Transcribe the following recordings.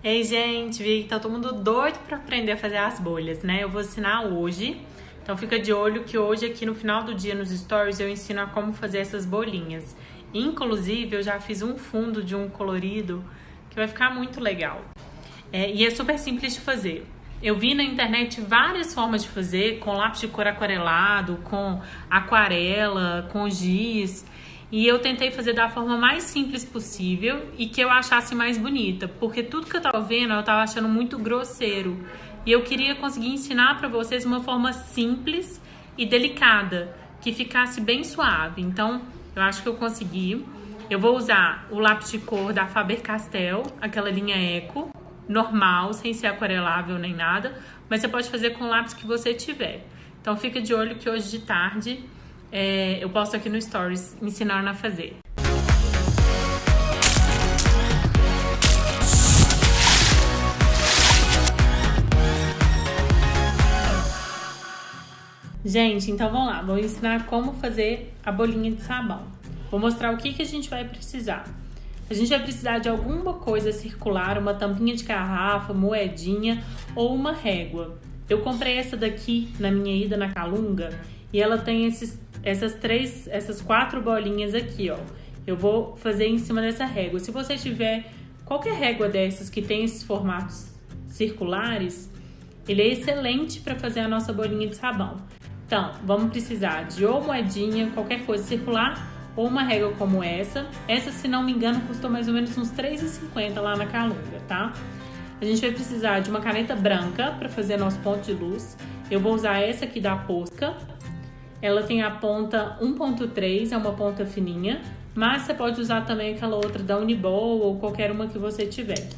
Ei, gente, vi que tá todo mundo doido pra aprender a fazer as bolhas, né? Eu vou ensinar hoje, então fica de olho que hoje aqui no final do dia nos stories eu ensino a como fazer essas bolinhas. Inclusive, eu já fiz um fundo de um colorido que vai ficar muito legal. E é super simples de fazer. Eu vi na internet várias formas de fazer, com lápis de cor aquarelado, com aquarela, com giz. E eu tentei fazer da forma mais simples possível e que eu achasse mais bonita, porque tudo que eu tava vendo eu tava achando muito grosseiro. E eu queria conseguir ensinar pra vocês uma forma simples e delicada, que ficasse bem suave. Então, eu acho que eu consegui. Eu vou usar o lápis de cor da Faber-Castell, aquela linha Eco, normal, sem ser aquarelável nem nada, mas você pode fazer com o lápis que você tiver. Então, fica de olho que hoje de tarde eu posto aqui no Stories me ensinando a fazer. Gente, então vamos lá, vou ensinar como fazer a bolinha de sabão. Vou mostrar o que a gente vai precisar. A gente vai precisar de alguma coisa circular, uma tampinha de garrafa, moedinha ou uma régua. Eu comprei essa daqui na minha ida na Calunga e ela tem essas 4 bolinhas aqui, ó. Eu vou fazer em cima dessa régua. Se você tiver qualquer régua dessas que tem esses formatos circulares, ele é excelente para fazer a nossa bolinha de sabão. Então, vamos precisar de ou moedinha, qualquer coisa circular, ou uma régua como essa. Essa, se não me engano, custou mais ou menos uns R$3,50 lá na Calunga, tá? A gente vai precisar de uma caneta branca para fazer nosso ponto de luz. Eu vou usar essa aqui da Posca. Ela tem a ponta 1.3, é uma ponta fininha, mas você pode usar também aquela outra da Uniball ou qualquer uma que você tiver.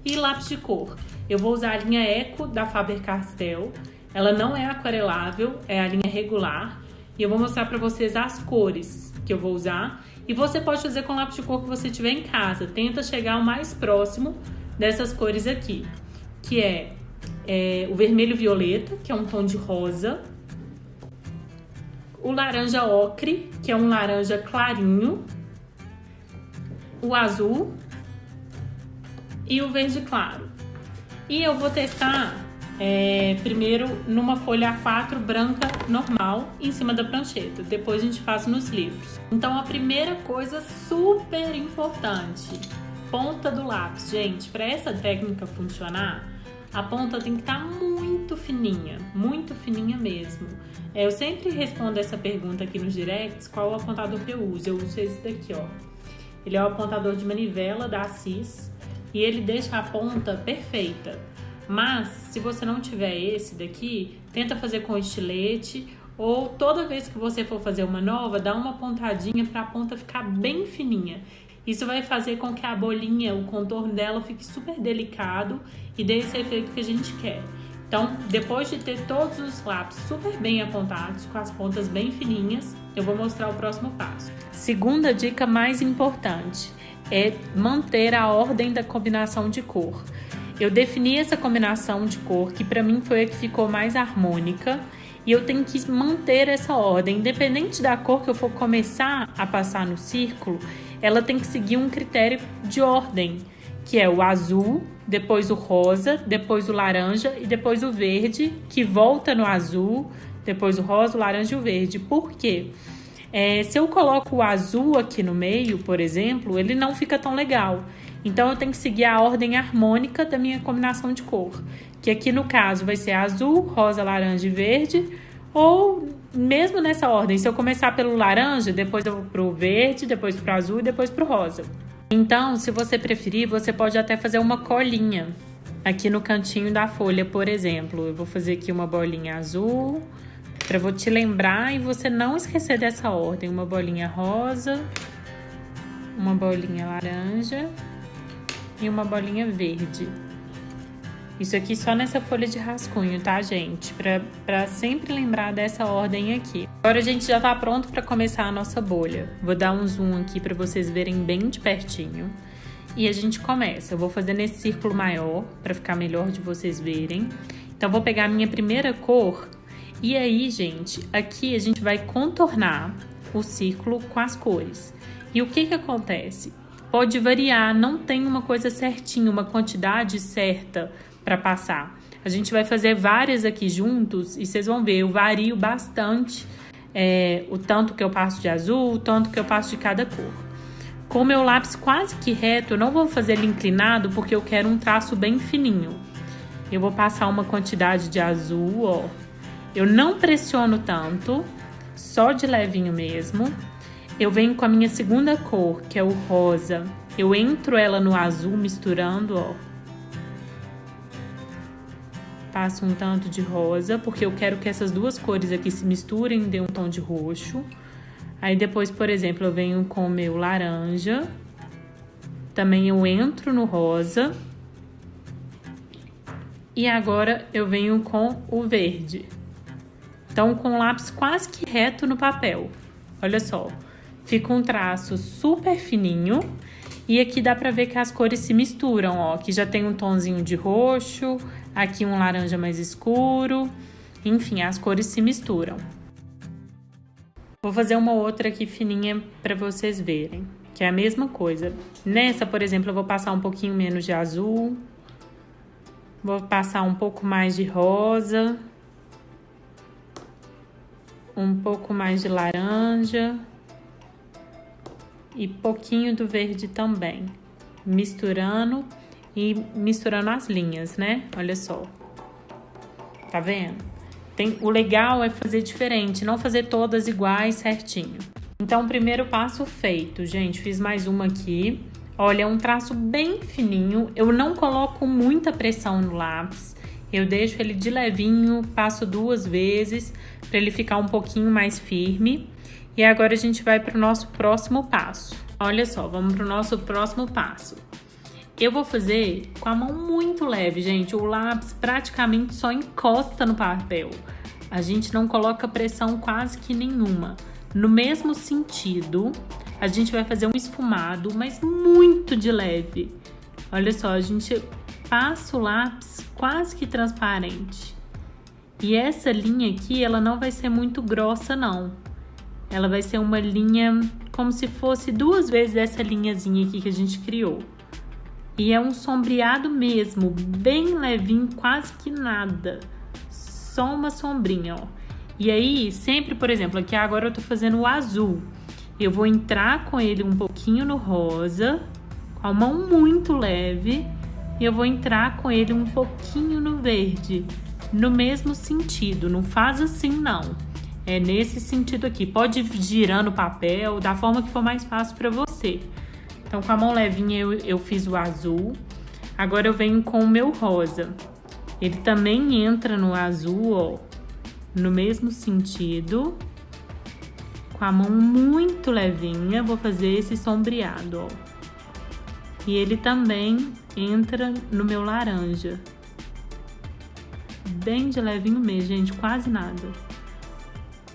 E lápis de cor. Eu vou usar a linha Eco da Faber-Castell. Ela não é aquarelável, é a linha regular. E eu vou mostrar para vocês as cores que eu vou usar. E você pode fazer com o lápis de cor que você tiver em casa. Tenta chegar o mais próximo dessas cores aqui, que é o vermelho violeta, que é um tom de rosa, o laranja ocre, que é um laranja clarinho, o azul e o verde claro. E eu vou testar primeiro numa folha A4 branca normal em cima da prancheta, depois a gente faz nos livros. Então a primeira coisa super importante, ponta do lápis. Gente, para essa técnica funcionar, a ponta tem que estar muito fininha mesmo. Eu sempre respondo essa pergunta aqui nos directs, qual o apontador que eu uso. Eu uso esse daqui, ó. Ele é o apontador de manivela da Assis e ele deixa a ponta perfeita. Mas, se você não tiver esse daqui, tenta fazer com estilete ou toda vez que você for fazer uma nova, dá uma pontadinha para a ponta ficar bem fininha. Isso vai fazer com que a bolinha, o contorno dela fique super delicado e dê esse efeito que a gente quer. Então, depois de ter todos os lápis super bem apontados, com as pontas bem fininhas, eu vou mostrar o próximo passo. Segunda dica mais importante é manter a ordem da combinação de cor. Eu defini essa combinação de cor, que pra mim foi a que ficou mais harmônica, e eu tenho que manter essa ordem. Independente da cor que eu for começar a passar no círculo, ela tem que seguir um critério de ordem, que é o azul, depois o rosa, depois o laranja e depois o verde, que volta no azul, depois o rosa, o laranja e o verde. Por quê? Se eu coloco o azul aqui no meio, por exemplo, ele não fica tão legal. Então, eu tenho que seguir a ordem harmônica da minha combinação de cor, que aqui no caso vai ser azul, rosa, laranja e verde, ou mesmo nessa ordem, se eu começar pelo laranja, depois eu vou pro verde, depois pro azul e depois pro rosa. Então, se você preferir, você pode até fazer uma colinha aqui no cantinho da folha, por exemplo. Eu vou fazer aqui uma bolinha azul, para eu te lembrar e você não esquecer dessa ordem. Uma bolinha rosa, uma bolinha laranja e uma bolinha verde. Isso aqui só nessa folha de rascunho, tá, gente? Pra sempre lembrar dessa ordem aqui. Agora a gente já tá pronto pra começar a nossa bolha. Vou dar um zoom aqui pra vocês verem bem de pertinho. E a gente começa. Eu vou fazer nesse círculo maior, pra ficar melhor de vocês verem. Então, vou pegar a minha primeira cor. E aí, gente, aqui a gente vai contornar o círculo com as cores. E o que acontece? pode variar, não tem uma coisa certinha, uma quantidade certa para passar. A gente vai fazer várias aqui juntos e vocês vão ver, eu vario bastante o tanto que eu passo de azul, o tanto que eu passo de cada cor. Com o meu lápis quase que reto, eu não vou fazer ele inclinado porque eu quero um traço bem fininho. Eu vou passar uma quantidade de azul, ó. Eu não pressiono tanto, só de levinho mesmo. Eu venho com a minha segunda cor, que é o rosa. Eu entro ela no azul misturando, ó. Passo um tanto de rosa, porque eu quero que essas duas cores aqui se misturem e dê um tom de roxo. Aí depois, por exemplo, eu venho com o meu laranja. Também eu entro no rosa. E agora eu venho com o verde. Então, com o lápis quase que reto no papel. Olha só, fica um traço super fininho. E aqui dá pra ver que as cores se misturam, ó. Aqui já tem um tonzinho de roxo, aqui um laranja mais escuro. Enfim, as cores se misturam. Vou fazer uma outra aqui fininha pra vocês verem, que é a mesma coisa. Nessa, por exemplo, eu vou passar um pouquinho menos de azul. Vou passar um pouco mais de rosa. Um pouco mais de laranja. E pouquinho do verde também. Misturando e misturando as linhas, né? Olha só. Tá vendo? O legal é fazer diferente, não fazer todas iguais certinho. Então, primeiro passo feito, gente. Fiz mais uma aqui. Olha, é um traço bem fininho. Eu não coloco muita pressão no lápis. Eu deixo ele de levinho, passo 2 vezes para ele ficar um pouquinho mais firme. E agora a gente vai para o nosso próximo passo. Olha só, vamos para o nosso próximo passo. Eu vou fazer com a mão muito leve, gente. O lápis praticamente só encosta no papel. A gente não coloca pressão quase que nenhuma. No mesmo sentido, a gente vai fazer um esfumado, mas muito de leve. Olha só, a gente passa o lápis quase que transparente. E essa linha aqui, ela não vai ser muito grossa, não. Ela vai ser uma linha como se fosse 2 vezes essa linhazinha aqui que a gente criou. E é um sombreado mesmo, bem levinho, quase que nada. Só uma sombrinha, ó. E aí, sempre, por exemplo, aqui agora eu tô fazendo o azul. Eu vou entrar com ele um pouquinho no rosa, com a mão muito leve. E eu vou entrar com ele um pouquinho no verde, no mesmo sentido. Não faz assim, não. É nesse sentido aqui. Pode ir girando o papel, da forma que for mais fácil pra você. Então, com a mão levinha eu fiz o azul. Agora eu venho com o meu rosa. Ele também entra no azul, ó. No mesmo sentido. Com a mão muito levinha, vou fazer esse sombreado, ó. E ele também entra no meu laranja. Bem de levinho mesmo, gente. Quase nada.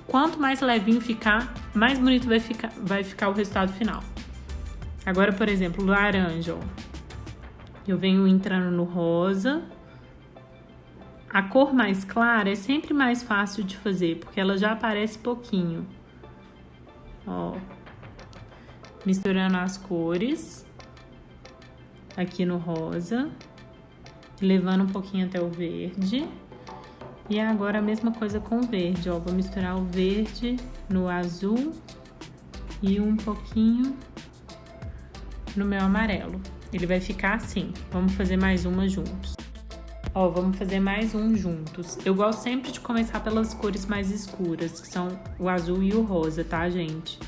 Quanto mais levinho ficar, mais bonito vai ficar o resultado final. Agora, por exemplo, laranja, ó. Eu venho entrando no rosa. A cor mais clara é sempre mais fácil de fazer, porque ela já aparece pouquinho. Ó. Misturando as cores. Aqui no rosa. Levando um pouquinho até o verde. E agora a mesma coisa com o verde, ó. Vou misturar o verde no azul e um pouquinho no meu amarelo. Ele vai ficar assim. Vamos fazer mais uma juntos. Ó, vamos fazer mais um juntos. Eu gosto sempre de começar pelas cores mais escuras, que são o azul e o rosa, tá, gente?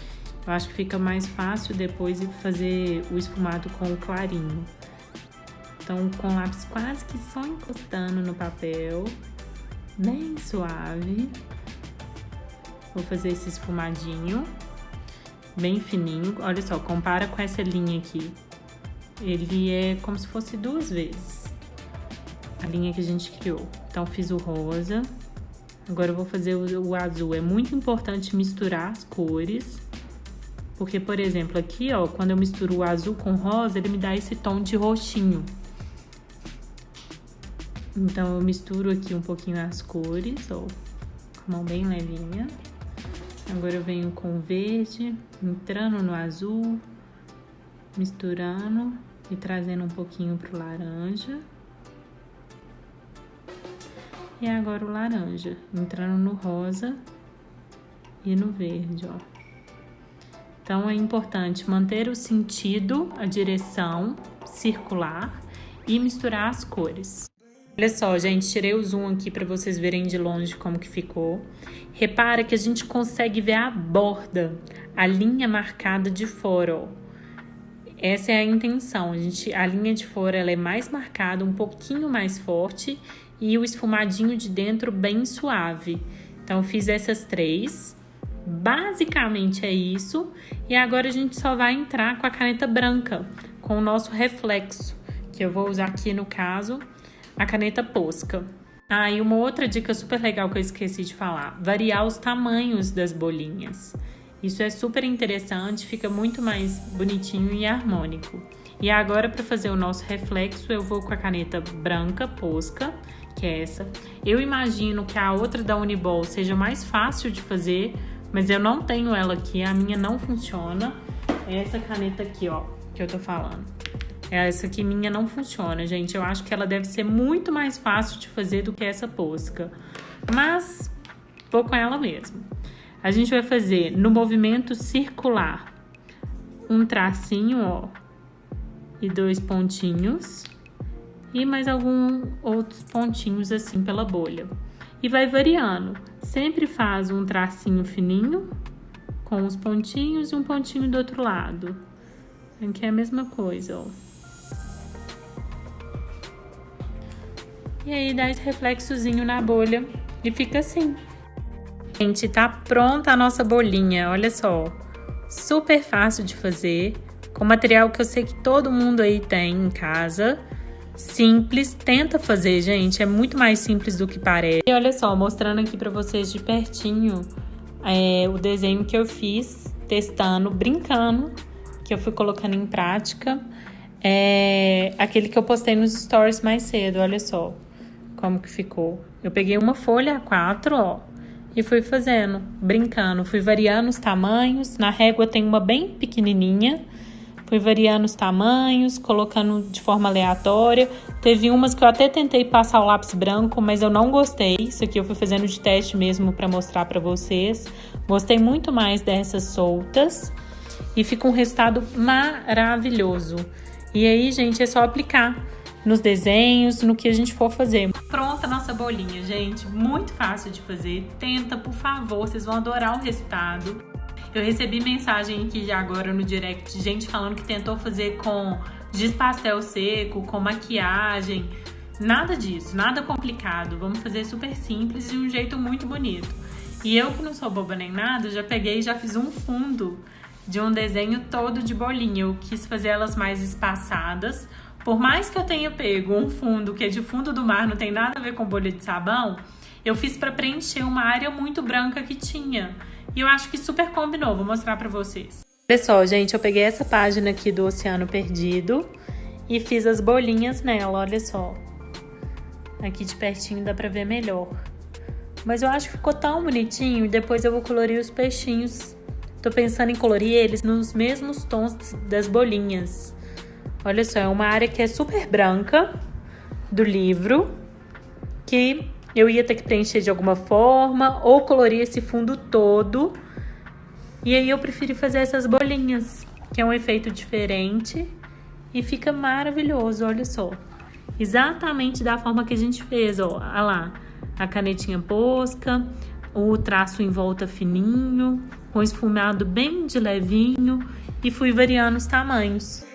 Eu acho que fica mais fácil depois fazer o esfumado com o clarinho. Então, com o lápis quase que só encostando no papel, bem suave. Vou fazer esse esfumadinho, bem fininho. Olha só, compara com essa linha aqui. Ele é como se fosse 2 vezes a linha que a gente criou. Então, fiz o rosa. Agora eu vou fazer o azul. É muito importante misturar as cores. Porque, por exemplo, aqui, ó, quando eu misturo o azul com o rosa, ele me dá esse tom de roxinho. Então, eu misturo aqui um pouquinho as cores, ó, com a mão bem levinha. Agora eu venho com o verde, entrando no azul misturando e trazendo um pouquinho pro laranja. E agora o laranja, entrando no rosa e no verde, ó. Então, é importante manter o sentido, a direção circular e misturar as cores. Olha só, gente, tirei o zoom aqui para vocês verem de longe como que ficou. Repara que a gente consegue ver a borda, a linha marcada de fora, ó. Essa é a intenção, a linha de fora ela é mais marcada, um pouquinho mais forte e o esfumadinho de dentro bem suave. Então, eu fiz essas 3. Basicamente é isso. E agora a gente só vai entrar com a caneta branca, com o nosso reflexo, que eu vou usar aqui no caso, a caneta Posca. E uma outra dica super legal que eu esqueci de falar, variar os tamanhos das bolinhas. Isso é super interessante, fica muito mais bonitinho e harmônico. E agora, para fazer o nosso reflexo, eu vou com a caneta branca Posca, que é essa. Eu imagino que a outra da Uniball seja mais fácil de fazer, mas eu não tenho ela aqui, a minha não funciona. É essa caneta aqui, ó, que eu tô falando. Essa aqui minha não funciona, gente. Eu acho que ela deve ser muito mais fácil de fazer do que essa Posca. Mas vou com ela mesmo. A gente vai fazer no movimento circular um tracinho, ó, e 2 pontinhos. E mais alguns outros pontinhos assim pela bolha. E vai variando. Sempre faz um tracinho fininho com os pontinhos e um pontinho do outro lado. Aqui é a mesma coisa, ó. E aí dá esse reflexozinho na bolha e fica assim. Gente, tá pronta a nossa bolinha, olha só. Super fácil de fazer, com material que eu sei que todo mundo aí tem em casa. Simples, tenta fazer, gente, é muito mais simples do que parece. E olha só, mostrando aqui pra vocês de pertinho o desenho que eu fiz, testando, brincando, que eu fui colocando em prática. Aquele que eu postei nos stories mais cedo, olha só como que ficou. Eu peguei uma folha A4, ó, e fui fazendo, brincando, fui variando os tamanhos. Na régua tem uma bem pequenininha, fui variando os tamanhos, colocando de forma aleatória. Teve umas que eu até tentei passar o lápis branco, mas eu não gostei. Isso aqui eu fui fazendo de teste mesmo para mostrar para vocês. Gostei muito mais dessas soltas e fica um resultado maravilhoso. E aí, gente, é só aplicar nos desenhos, no que a gente for fazer. Pronta a nossa bolinha, gente. Muito fácil de fazer. Tenta, por favor, vocês vão adorar o resultado. Eu recebi mensagem aqui agora no direct de gente falando que tentou fazer com giz pastel seco, com maquiagem. Nada disso, nada complicado. Vamos fazer super simples e de um jeito muito bonito. E eu, que não sou boba nem nada, já peguei e já fiz um fundo de um desenho todo de bolinha. Eu quis fazer elas mais espaçadas. Por mais que eu tenha pego um fundo que é de fundo do mar, não tem nada a ver com bolha de sabão, eu fiz para preencher uma área muito branca que tinha. E eu acho que super combinou, vou mostrar pra vocês. Olha só, gente, eu peguei essa página aqui do Oceano Perdido e fiz as bolinhas nela, olha só. Aqui de pertinho dá pra ver melhor. Mas eu acho que ficou tão bonitinho e depois eu vou colorir os peixinhos. Tô pensando em colorir eles nos mesmos tons das bolinhas. Olha só, é uma área que é super branca do livro, que eu ia ter que preencher de alguma forma ou colorir esse fundo todo. E aí eu preferi fazer essas bolinhas, que é um efeito diferente e fica maravilhoso, olha só. Exatamente da forma que a gente fez, ó. Olha lá, a canetinha Posca, o traço em volta fininho, com esfumado bem de levinho e fui variando os tamanhos.